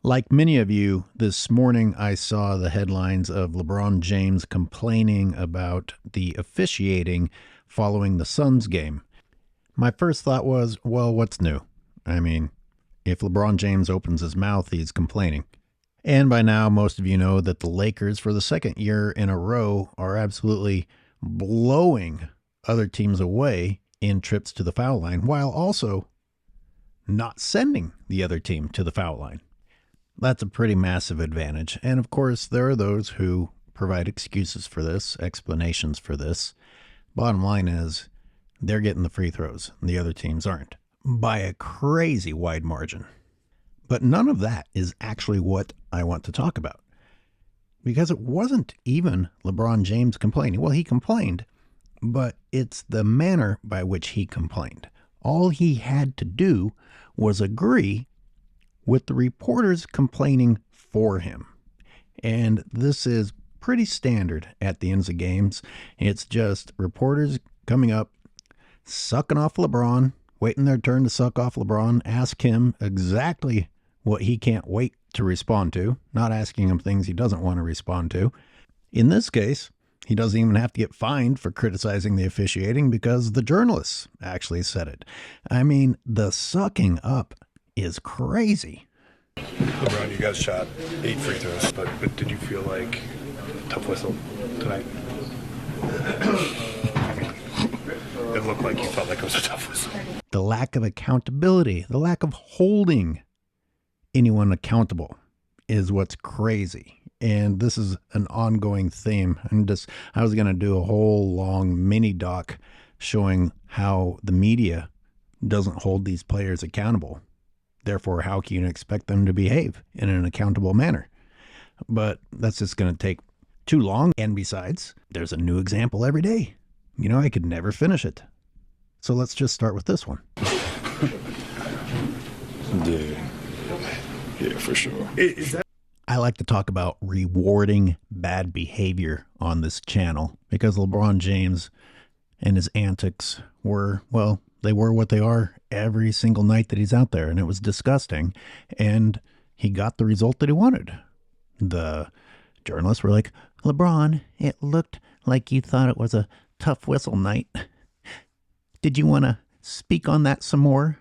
Like many of you, this morning I saw the headlines of LeBron James complaining about the officiating following the Suns game. My first thought was, well, what's new? I mean, if LeBron James opens his mouth, he's complaining. And by now, most of you know that the Lakers, for the second year in a row, are absolutely blowing other teams away in trips to the foul line, while also not sending the other team to the foul line. That's a pretty massive advantage. And of course, there are those who provide excuses for this, explanations for this. Bottom line is, they're getting the free throws, and the other teams aren't, by a crazy wide margin. But none of that is actually what I want to talk about, because it wasn't even LeBron James complaining. Well, he complained, but it's the manner by which he complained. All he had to do was agree with the reporters complaining for him. And this is pretty standard at the ends of games. It's just reporters coming up, sucking off LeBron, waiting their turn to suck off LeBron, ask him exactly what he can't wait to respond to, not asking him things he doesn't want to respond to. In this case, he doesn't even have to get fined for criticizing the officiating because the journalists actually said it. I mean, the sucking up is crazy. LeBron, you guys shot 8 free throws, but did you feel like tough whistle tonight? It looked like you felt like it was a tough whistle. The lack of accountability, the lack of holding anyone accountable is what's crazy. And this is an ongoing theme. I was going to do a whole long mini doc showing how the media doesn't hold these players accountable. Therefore, how can you expect them to behave in an accountable manner? But that's just going to take too long. And besides, there's a new example every day. You know, I could never finish it. So let's just start with this one. Yeah, for sure. I like to talk about rewarding bad behavior on this channel because LeBron James and his antics were, well, they were what they are every single night that he's out there, and it was disgusting, and he got the result that he wanted. The journalists were like, LeBron, it looked like you thought it was a tough whistle night. Did you want to speak on that some more?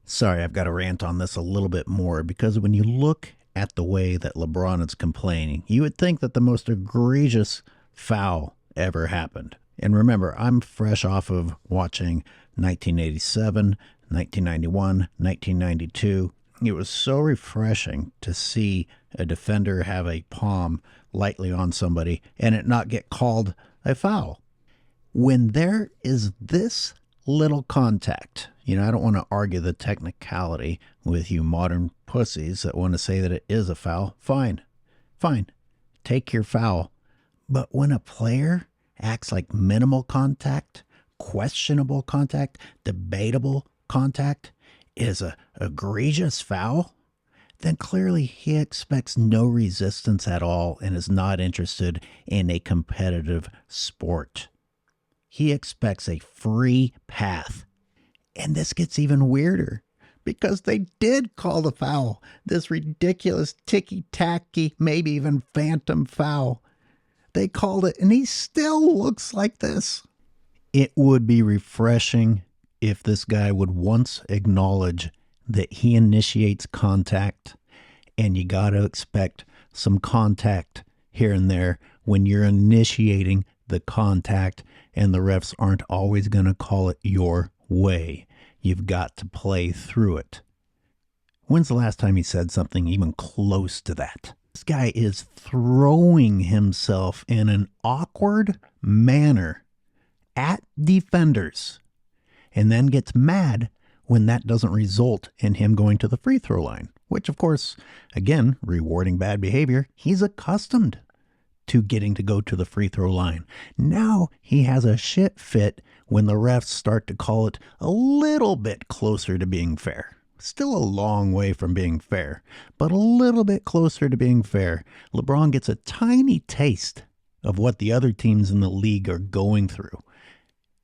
Sorry, I've got to rant on this a little bit more, because when you look at the way that LeBron is complaining, you would think that the most egregious foul ever happened. And remember, I'm fresh off of watching 1987, 1991, 1992. It was so refreshing to see a defender have a palm lightly on somebody and it not get called a foul. When there is this little contact, you know, I don't want to argue the technicality with you modern pussies that want to say that it is a foul. Fine, take your foul. But when a player acts like minimal contact, questionable contact, debatable contact is a egregious foul, then clearly he expects no resistance at all and is not interested in a competitive sport. He expects a free path. And this gets even weirder because they did call the foul, this ridiculous ticky-tacky, maybe even phantom foul. They called it, and he still looks like this. It would be refreshing if this guy would once acknowledge that he initiates contact, and you got to expect some contact here and there when you're initiating the contact, and the refs aren't always going to call it your way. You've got to play through it. When's the last time he said something even close to that? This guy is throwing himself in an awkward manner at defenders and then gets mad when that doesn't result in him going to the free throw line, which, of course, again, rewarding bad behavior. He's accustomed to getting to go to the free throw line. Now he has a shit fit when the refs start to call it a little bit closer to being fair. Still a long way from being fair, but a little bit closer to being fair. LeBron gets a tiny taste of what the other teams in the league are going through,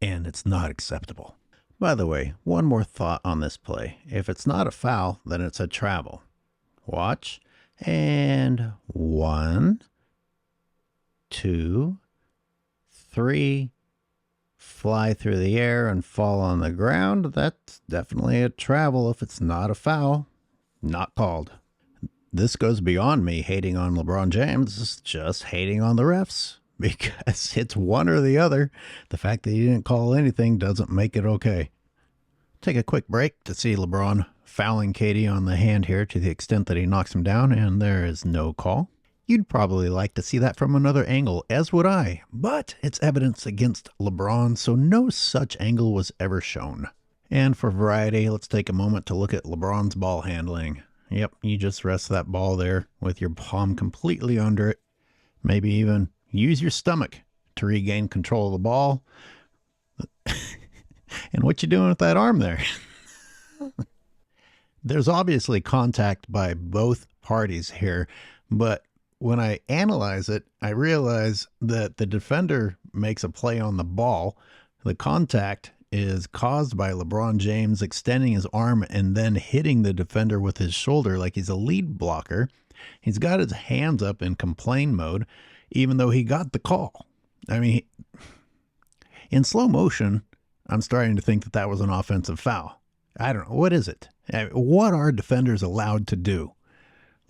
and it's not acceptable. By the way, one more thought on this play. If it's not a foul, then it's a travel. Watch. And 1, 2, 3, fly through the air and fall on the ground. That's definitely a travel if it's not a foul. Not called. This goes beyond me hating on LeBron James. It's just hating on the refs because it's one or the other. The fact that he didn't call anything doesn't make it okay. Take a quick break to see LeBron fouling KD on the hand here to the extent that he knocks him down, and there is no call. You'd probably like to see that from another angle, as would I, but it's evidence against LeBron, so no such angle was ever shown. And for variety, let's take a moment to look at LeBron's ball handling. Yep, you just rest that ball there with your palm completely under it. Maybe even use your stomach to regain control of the ball. And what you doing with that arm there? There's obviously contact by both parties here, but when I analyze it, I realize that the defender makes a play on the ball. The contact is caused by LeBron James extending his arm and then hitting the defender with his shoulder like he's a lead blocker. He's got his hands up in complain mode, even though he got the call. I mean, in slow motion, I'm starting to think that that was an offensive foul. I don't know. What is it? What are defenders allowed to do?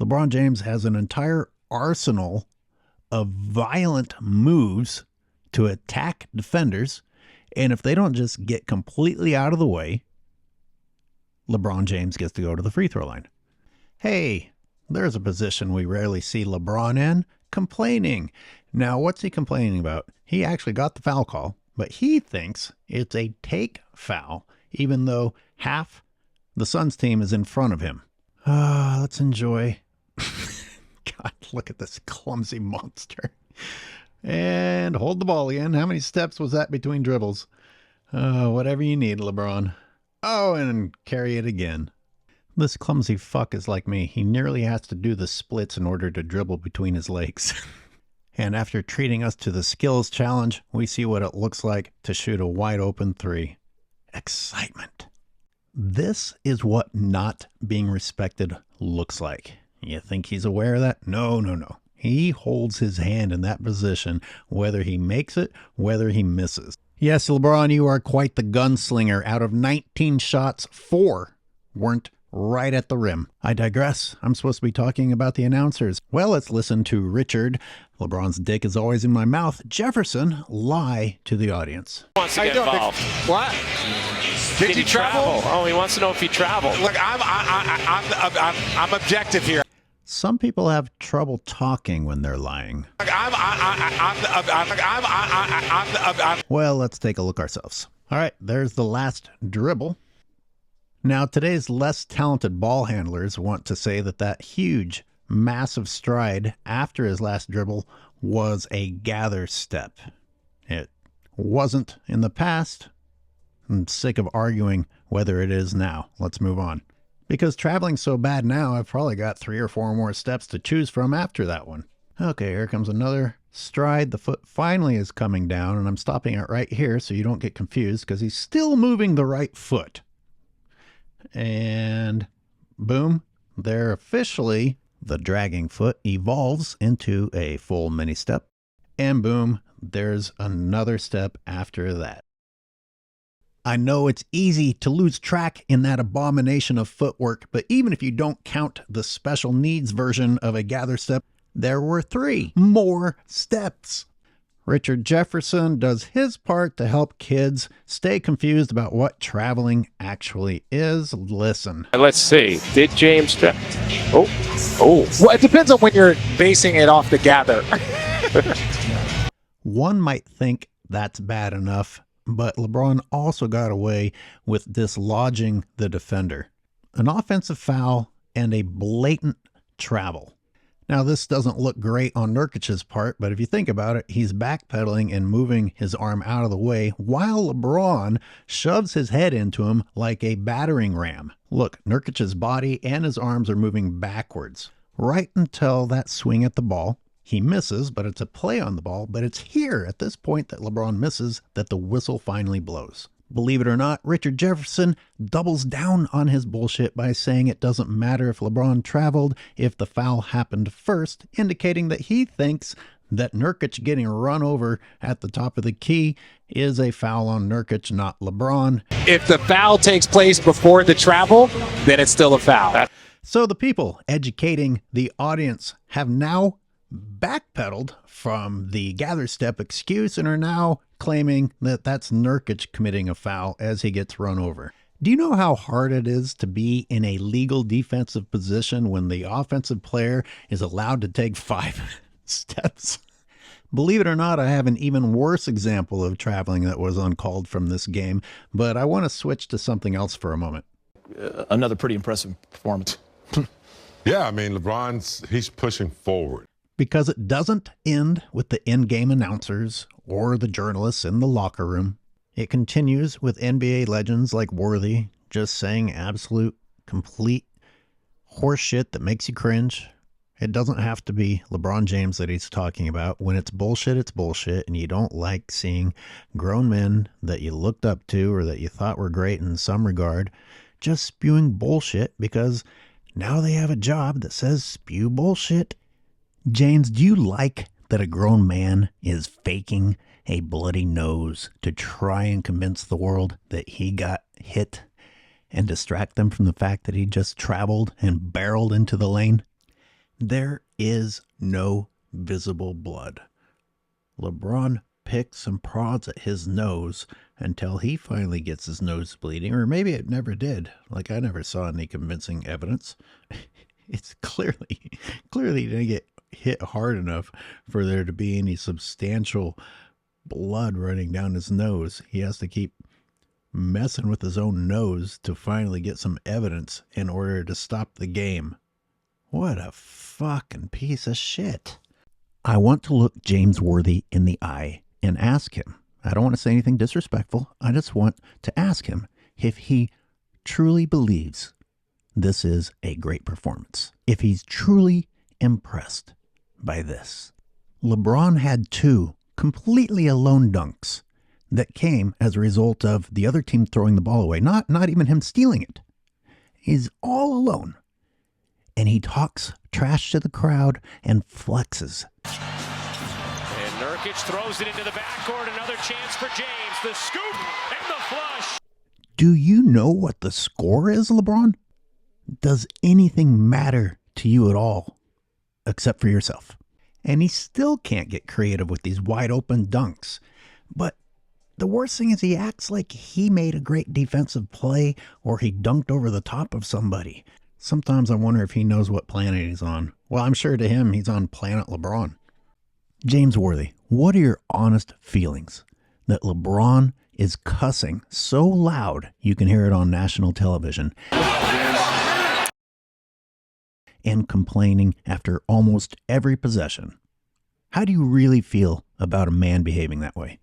LeBron James has an entire arsenal of violent moves to attack defenders, and if they don't just get completely out of the way, LeBron James gets to go to the free throw line. Hey, there's a position we rarely see LeBron in, complaining. Now, what's he complaining about? He actually got the foul call, but he thinks it's a take foul, even though half the Suns team is in front of him. Let's enjoy. God, look at this clumsy monster. And hold the ball again. How many steps was that between dribbles? Whatever you need, LeBron. Oh, and carry it again. This clumsy fuck is like me. He nearly has to do the splits in order to dribble between his legs. And after treating us to the skills challenge, we see what it looks like to shoot a wide open three. Excitement. This is what not being respected looks like. You think he's aware of that? No, no, no. He holds his hand in that position, whether he makes it, whether he misses. Yes, LeBron, you are quite the gunslinger. Out of 19 shots, 4 weren't right at the rim. I digress. I'm supposed to be talking about the announcers. Well, let's listen to Richard, LeBron's dick is always in my mouth, Jefferson, lie to the audience. Wants to get involved. What? Did you travel? Oh, he wants to know if he traveled. Look, I'm objective here. Some people have trouble talking when they're lying. Well, let's take a look ourselves. All right, there's the last dribble. Now, today's less talented ball handlers want to say that that huge, massive stride after his last dribble was a gather step. It wasn't in the past. I'm sick of arguing whether it is now. Let's move on. Because traveling's so bad now, I've probably got 3 or 4 more steps to choose from after that one. Okay, here comes another stride. The foot finally is coming down, and I'm stopping it right here so you don't get confused because he's still moving the right foot. And boom, there officially the dragging foot evolves into a full mini step. And boom, there's another step after that. I know it's easy to lose track in that abomination of footwork, but even if you don't count the special needs version of a gather step, there were 3 more steps. Richard Jefferson does his part to help kids stay confused about what traveling actually is. Listen. Let's see. Did James... Oh. Well, it depends on when you're basing it off the gather. One might think that's bad enough, but LeBron also got away with dislodging the defender. An offensive foul and a blatant travel. Now, this doesn't look great on Nurkic's part, but if you think about it, he's backpedaling and moving his arm out of the way while LeBron shoves his head into him like a battering ram. Look, Nurkic's body and his arms are moving backwards right until that swing at the ball. He misses, but it's a play on the ball, but it's here at this point that LeBron misses that the whistle finally blows. Believe it or not, Richard Jefferson doubles down on his bullshit by saying it doesn't matter if LeBron traveled if the foul happened first, indicating that he thinks that Nurkic getting run over at the top of the key is a foul on Nurkic, not LeBron. If the foul takes place before the travel, then it's still a foul. So the people educating the audience have now backpedaled from the gather step excuse and are now claiming that that's Nurkic committing a foul as he gets run over. Do you know how hard it is to be in a legal defensive position when the offensive player is allowed to take 5 steps? Believe it or not, I have an even worse example of traveling that was uncalled from this game, but I want to switch to something else for a moment. Another pretty impressive performance. Yeah, I mean, he's pushing forward. Because it doesn't end with the in-game announcers or the journalists in the locker room. It continues with NBA legends like Worthy just saying absolute, complete horseshit that makes you cringe. It doesn't have to be LeBron James that he's talking about. When it's bullshit, and you don't like seeing grown men that you looked up to or that you thought were great in some regard just spewing bullshit because now they have a job that says spew bullshit. James, do you like that a grown man is faking a bloody nose to try and convince the world that he got hit and distract them from the fact that he just traveled and barreled into the lane? There is no visible blood. LeBron picks and prods at his nose until he finally gets his nose bleeding, or maybe it never did. Like, I never saw any convincing evidence. It's clearly didn't get hit hard enough for there to be any substantial blood running down his nose. He has to keep messing with his own nose to finally get some evidence in order to stop the game. What a fucking piece of shit. I want to look James Worthy in the eye and ask him. I don't want to say anything disrespectful. I just want to ask him if he truly believes this is a great performance. If he's truly impressed by this. LeBron had 2 completely alone dunks that came as a result of the other team throwing the ball away. Not even him stealing it. He's all alone. And he talks trash to the crowd and flexes. And Nurkic throws it into the backcourt. Another chance for James. The scoop and the flush. Do you know what the score is, LeBron? Does anything matter to you at all except for yourself? And he still can't get creative with these wide open dunks. But the worst thing is he acts like he made a great defensive play or he dunked over the top of somebody. Sometimes I wonder if he knows what planet he's on. Well, I'm sure to him he's on planet LeBron. James Worthy, what are your honest feelings that LeBron is cussing so loud you can hear it on national television and complaining after almost every possession? How do you really feel about a man behaving that way?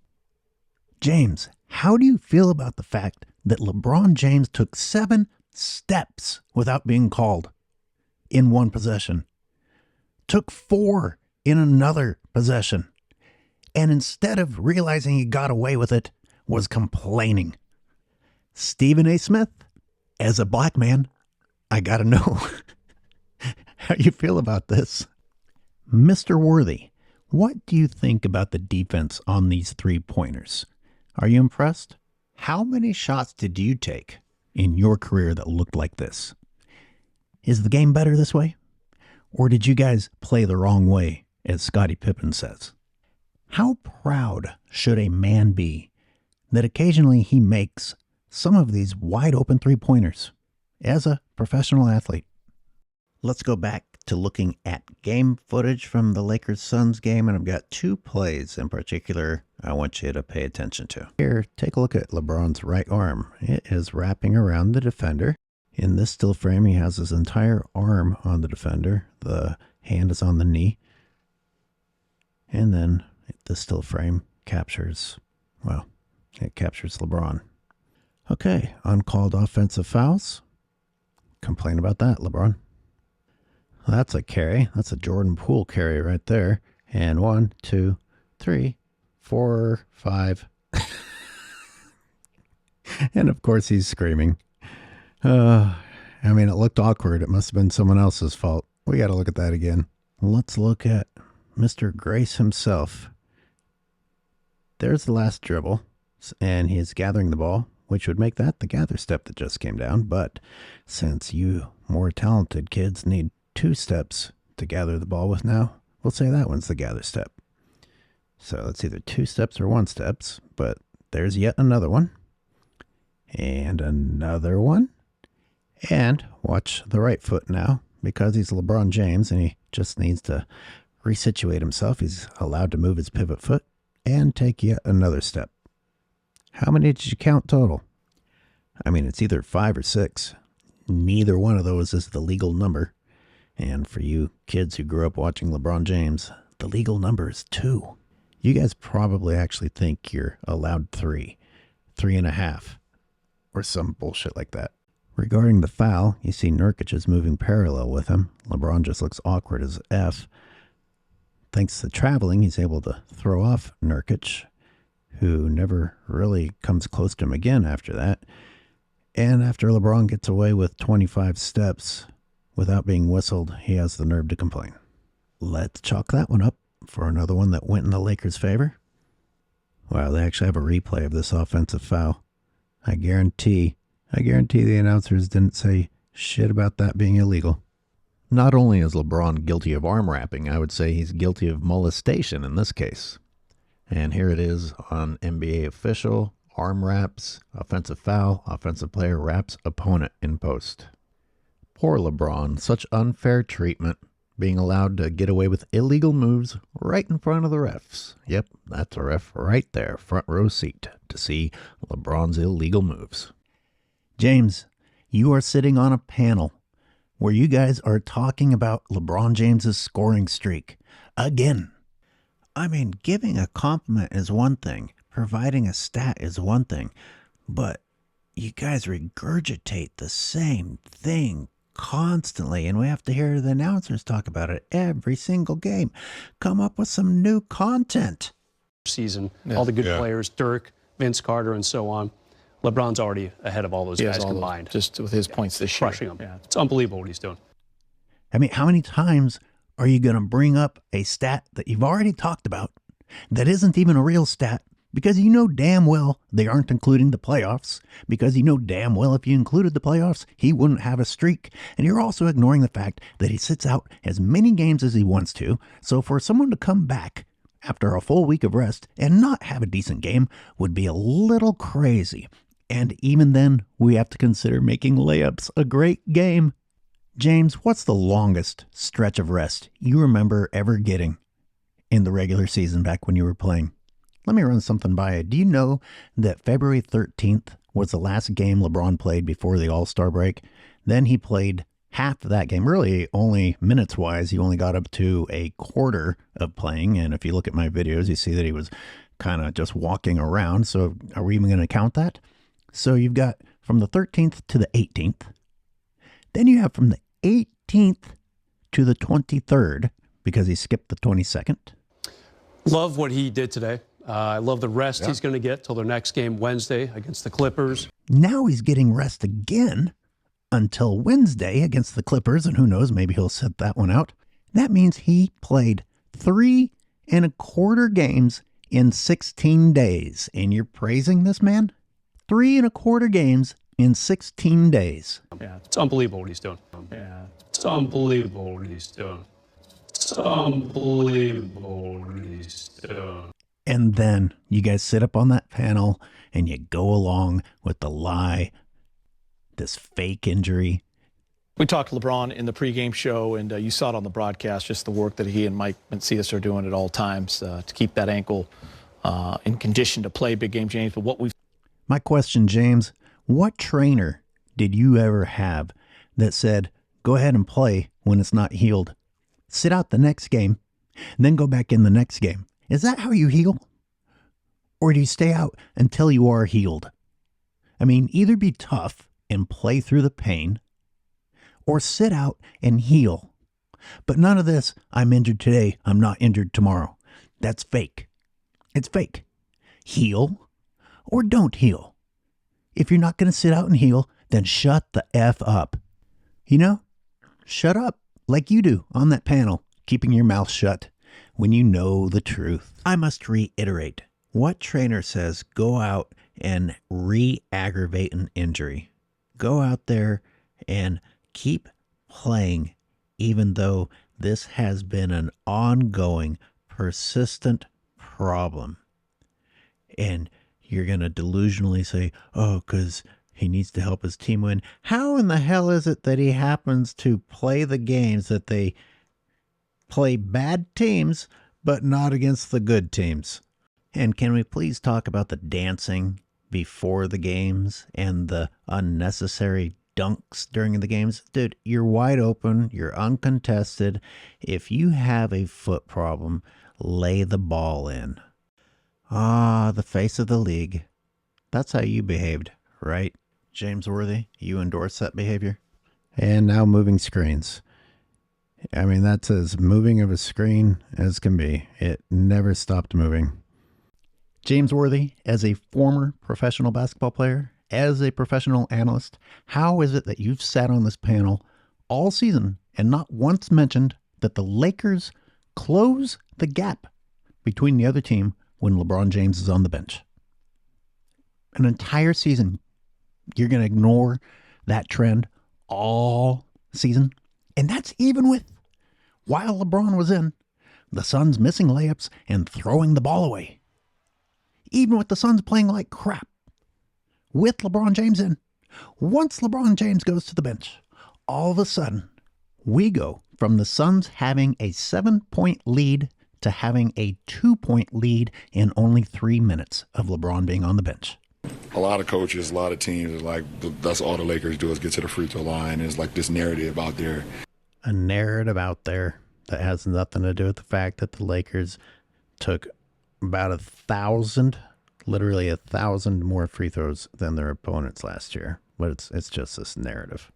James, how do you feel about the fact that LeBron James took 7 steps without being called in one possession, took 4 in another possession, and instead of realizing he got away with it, was complaining? Stephen A. Smith, as a black man, I gotta know how you feel about this. Mr. Worthy, what do you think about the defense on these 3-pointers? Are you impressed? How many shots did you take in your career that looked like this? Is the game better this way? Or did you guys play the wrong way, as Scottie Pippen says? How proud should a man be that occasionally he makes some of these wide open 3-pointers as a professional athlete? Let's go back to looking at game footage from the Lakers-Suns game, and I've got 2 plays in particular I want you to pay attention to. Here, take a look at LeBron's right arm. It is wrapping around the defender. In this still frame, he has his entire arm on the defender. The hand is on the knee. And then the still frame captures, well, it captures LeBron. Okay, uncalled offensive fouls. Complain about that, LeBron. Well, that's a carry. That's a Jordan Poole carry right there. And 1, 2, 3, 4, 5. And of course he's screaming. I mean, it looked awkward. It must have been someone else's fault. We got to look at that again. Let's look at Mr. Grace himself. There's the last dribble, and he is gathering the ball, which would make that the gather step that just came down. But since you more talented kids need 2 steps to gather the ball with now, we'll say that one's the gather step. So it's either 2 steps or 1 steps, but there's yet another one. And another one. And watch the right foot now, because he's LeBron James and he just needs to resituate himself. He's allowed to move his pivot foot and take yet another step. How many did you count total? I mean, it's either 5 or 6. Neither one of those is the legal number. And for you kids who grew up watching LeBron James, the legal number is 2. You guys probably actually think you're allowed 3, 3.5, or some bullshit like that. Regarding the foul, you see Nurkic is moving parallel with him. LeBron just looks awkward as F. Thanks to traveling, he's able to throw off Nurkic, who never really comes close to him again after that. And after LeBron gets away with 25 steps without being whistled, he has the nerve to complain. Let's chalk that one up for another one that went in the Lakers' favor. Wow, they actually have a replay of this offensive foul. I guarantee the announcers didn't say shit about that being illegal. Not only is LeBron guilty of arm wrapping, I would say he's guilty of molestation in this case. And here it is on NBA official, arm wraps, offensive foul, offensive player wraps opponent in post. Poor LeBron, such unfair treatment, being allowed to get away with illegal moves right in front of the refs. Yep, that's a ref right there, front row seat, to see LeBron's illegal moves. James, you are sitting on a panel where you guys are talking about LeBron James's scoring streak. Again. I mean, giving a compliment is one thing. Providing a stat is one thing. But you guys regurgitate the same thing constantly, and we have to hear the announcers talk about it every single game. Come up with some new content. Season, all the good players, Dirk, Vince Carter, and so on. LeBron's already ahead of all those guys combined. Just with his points this year. Crushing them. Yeah. It's unbelievable what he's doing. I mean, how many times are you going to bring up a stat that you've already talked about that isn't even a real stat, because you know damn well they aren't including the playoffs, because you know damn well if you included the playoffs, he wouldn't have a streak. And you're also ignoring the fact that he sits out as many games as he wants to. So for someone to come back after a full week of rest and not have a decent game would be a little crazy. And even then, we have to consider making layups a great game. James, what's the longest stretch of rest you remember ever getting in the regular season back when you were playing? Let me run something by you. Do you know that February 13th was the last game LeBron played before the All-Star break? Then he played half of that game. Really, only minutes-wise, he only got up to a quarter of playing. And if you look at my videos, you see that he was kind of just walking around. So are we even going to count that? So you've got from the 13th to the 18th. Then you have from the 18th to the 23rd, because he skipped the 22nd. Love what he did today. I love the rest he's going to get till their next game Wednesday against the Clippers. Now he's getting rest again until Wednesday against the Clippers, and who knows, maybe he'll sit that one out. That means he played 3.25 games in 16 days. And you're praising this man? 3.25 games in 16 days. Yeah, it's unbelievable what he's doing. Yeah, it's unbelievable what he's doing. It's unbelievable what he's doing. And then you guys sit up on that panel and you go along with the lie, this fake injury. We talked to LeBron in the pregame show, and you saw it on the broadcast, just the work that he and Mike Mancias are doing at all times to keep that ankle in condition to play big game, James. But what we've My question, James, what trainer did you ever have that said, go ahead and play when it's not healed? Sit out the next game, then go back in the next game. Is that how you heal? Or do you stay out until you are healed? I mean, either be tough and play through the pain, or sit out and heal. But none of this, I'm injured today, I'm not injured tomorrow. That's fake. It's fake. Heal or don't heal. If you're not going to sit out and heal, then shut the F up. You know, shut up like you do on that panel, keeping your mouth shut when you know the truth. I must reiterate, what trainer says go out and re-aggravate an injury? Go out there and keep playing, even though this has been an ongoing, persistent problem. And you're going to delusionally say, oh, because he needs to help his team win. How in the hell is it that he happens to play the games that they play bad teams, but not against the good teams? And can we please talk about the dancing before the games and the unnecessary dunks during the games? Dude, you're wide open. You're uncontested. If you have a foot problem, lay the ball in. Ah, the face of the league. That's how you behaved, right? James Worthy, you endorse that behavior? And now moving screens. I mean, that's as moving of a screen as can be. It never stopped moving. James Worthy, as a former professional basketball player, as a professional analyst, how is it that you've sat on this panel all season and not once mentioned that the Lakers close the gap between the other team when LeBron James is on the bench? An entire season, you're going to ignore that trend all season? And that's even with, while LeBron was in, the Suns missing layups and throwing the ball away. Even with the Suns playing like crap, with LeBron James in, once LeBron James goes to the bench, all of a sudden, we go from the Suns having a 7-point lead to having a 2-point lead in only 3 minutes of LeBron being on the bench. A lot of coaches, a lot of teams is like, that's all the Lakers do is get to the free throw line. It's like this narrative out there. A narrative out there that has nothing to do with the fact that the Lakers took about 1,000, literally 1,000 more free throws than their opponents last year. But it's just this narrative.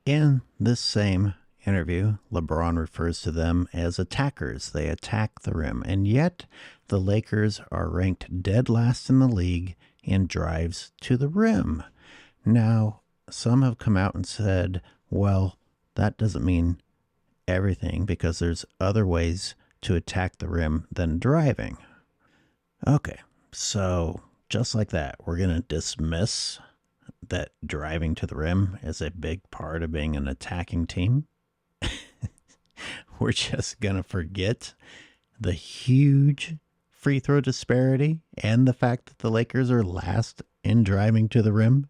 In this same interview, LeBron refers to them as attackers. They attack the rim. And yet the Lakers are ranked dead last in the league in drives to the rim. Now, some have come out and said, well, that doesn't mean everything because there's other ways to attack the rim than driving. Okay, so just like that, we're going to dismiss that driving to the rim is a big part of being an attacking team. We're just going to forget the huge free throw disparity and the fact that the Lakers are last in driving to the rim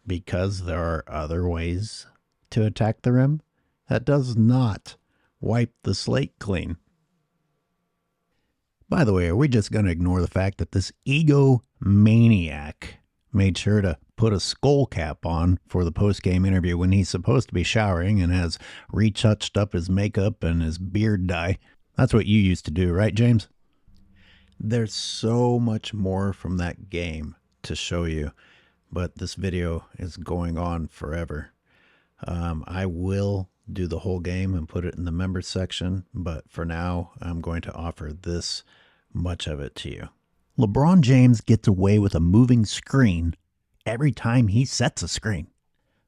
because there are other ways to attack the rim. That does not wipe the slate clean. By the way, are we just going to ignore the fact that this egomaniac made sure to put a skull cap on for the post-game interview when he's supposed to be showering and has retouched up his makeup and his beard dye? That's what you used to do, right, James? There's so much more from that game to show you, but this video is going on forever. I will do the whole game and put it in the members section, but for now, I'm going to offer this much of it to you. LeBron James gets away with a moving screen every time he sets a screen.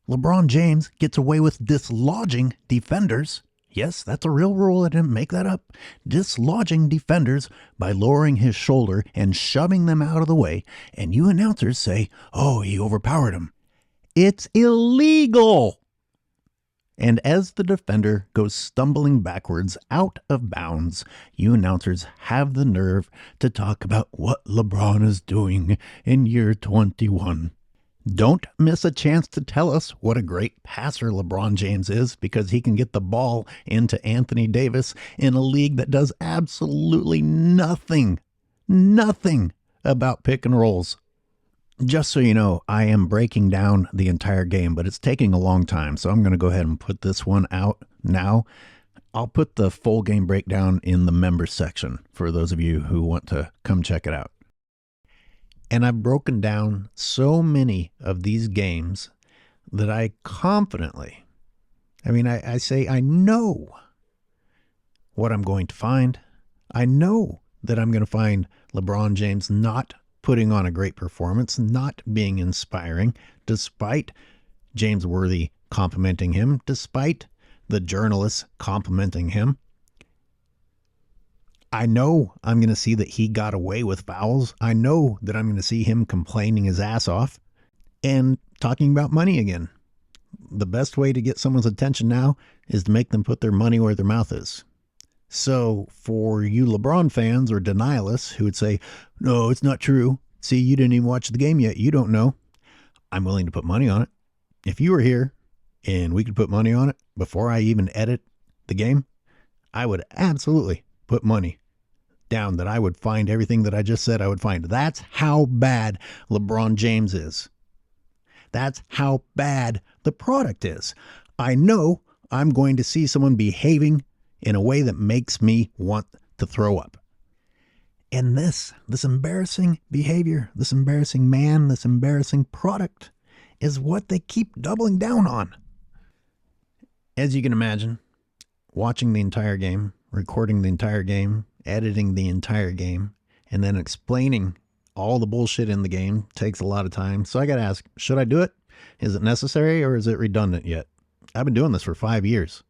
LeBron James gets away with dislodging defenders. Yes, that's a real rule. I didn't make that up. Dislodging defenders by lowering his shoulder and shoving them out of the way. And you announcers say, oh, he overpowered him. It's illegal. And as the defender goes stumbling backwards out of bounds, you announcers have the nerve to talk about what LeBron is doing in year 21. Don't miss a chance to tell us what a great passer LeBron James is because he can get the ball into Anthony Davis in a league that does absolutely nothing about pick and rolls. Just so you know, I am breaking down the entire game, but it's taking a long time, so I'm going to go ahead and put this one out now. I'll put the full game breakdown in the members section for those of you who want to come check it out. And I've broken down so many of these games that I confidently, I say I know what I'm going to find. I know that I'm going to find LeBron James not putting on a great performance, not being inspiring, despite James Worthy complimenting him, despite the journalists complimenting him. I know I'm going to see that he got away with fouls. I know that I'm going to see him complaining his ass off and talking about money again. The best way to get someone's attention now is to make them put their money where their mouth is. So for you LeBron fans or denialists who would say, no, it's not true. See, you didn't even watch the game yet. You don't know. I'm willing to put money on it. If you were here and we could put money on it before I even edit the game, I would absolutely put money down that I would find everything that I just said I would find. That's how bad LeBron James is. That's how bad the product is. I know I'm going to see someone behaving in a way that makes me want to throw up. And this embarrassing behavior, this embarrassing man, this embarrassing product is what they keep doubling down on. As you can imagine, watching the entire game, recording the entire game, editing the entire game, and then explaining all the bullshit in the game takes a lot of time. So I got to ask, should I do it? Is it necessary or is it redundant yet? I've been doing this for 5 years.